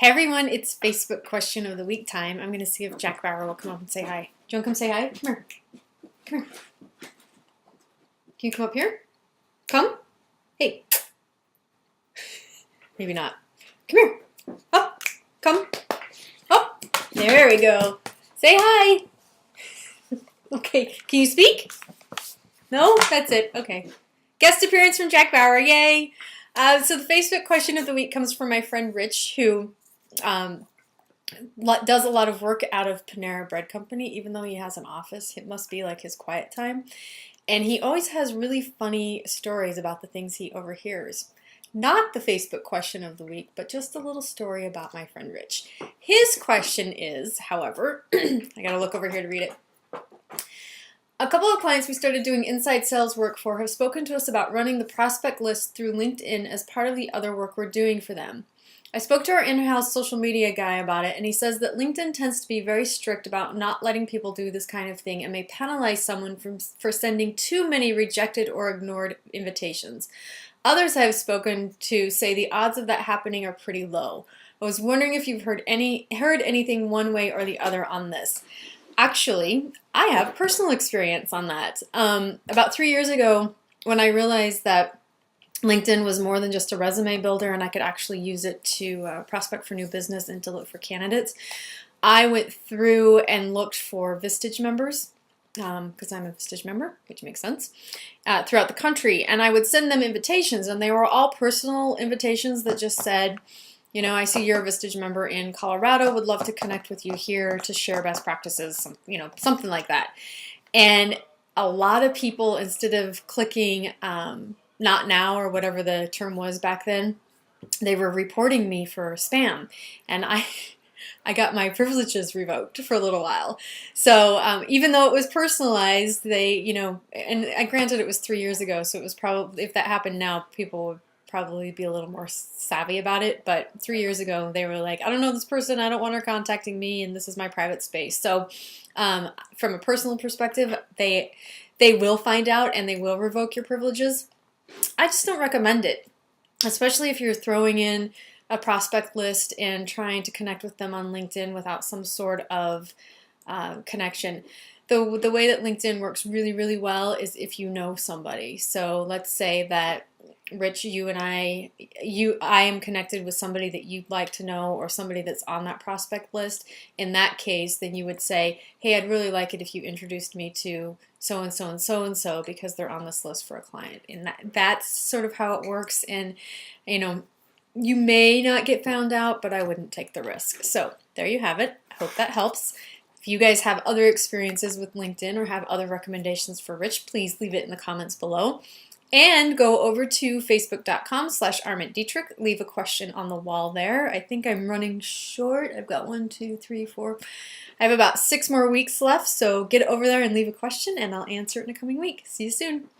Hey everyone, it's Facebook question of the week time. I'm going to see if Jack Bauer will come up and say hi. Do you want to come say hi? Come here. Come here. Can you come up here? Come. Hey. Maybe not. Come here. Up. Come. Up. There we go. Say hi. Okay. Can you speak? No? That's it. Okay. Guest appearance from Jack Bauer. Yay. So the Facebook question of the week comes from my friend Rich, who does a lot of work out of Panera Bread Company, even though he has an office. It must be like his quiet time. And he always has really funny stories about the things he overhears. Not the Facebook question of the week, but just a little story about my friend Rich. His question is, however, I gotta look over here to read it. A couple of clients we started doing inside sales work for have spoken to us about running the prospect list through LinkedIn as part of the other work we're doing for them. I spoke to our in-house social media guy about it, and he says that LinkedIn tends to be very strict about not letting people do this kind of thing and may penalize someone for sending too many rejected or ignored invitations. Others I have spoken to say the odds of that happening are pretty low. I was wondering if you've heard anything one way or the other on this. Actually, I have personal experience on that. About 3 years ago, when I realized that LinkedIn was more than just a resume builder and I could actually use it to prospect for new business and to look for candidates, I went through and looked for Vistage members, because I'm a Vistage member, which makes sense, throughout the country. And I would send them invitations, and they were all personal invitations that just said, you know, I see you're a Vistage member in Colorado, would love to connect with you here to share best practices, something like that. And a lot of people, instead of clicking not now or whatever the term was back then, they were reporting me for spam. And I got my privileges revoked for a little while. So even though it was personalized, they, and granted it was 3 years ago, so it was probably, if that happened now, people would probably be a little more savvy about it. But 3 years ago, they were like, I don't know this person, I don't want her contacting me, and this is my private space. So from a personal perspective, they will find out and they will revoke your privileges. I just don't recommend it, especially if you're throwing in a prospect list and trying to connect with them on LinkedIn without some sort of connection. The way that LinkedIn works really, really well is if you know somebody. So let's say that Rich, I am connected with somebody that you'd like to know or somebody that's on that prospect list. In that case, then you would say, hey, I'd really like it if you introduced me to so-and-so and so-and-so because they're on this list for a client. And that's sort of how it works. And, you may not get found out, but I wouldn't take the risk. So there you have it. I hope that helps. If you guys have other experiences with LinkedIn or have other recommendations for Rich, please leave it in the comments below. And go over to facebook.com/ArmandDietrich. Leave a question on the wall there. I think I'm running short. I've got 1, 2, 3, 4. I have about 6 more weeks left, so get over there and leave a question, and I'll answer it in a coming week. See you soon.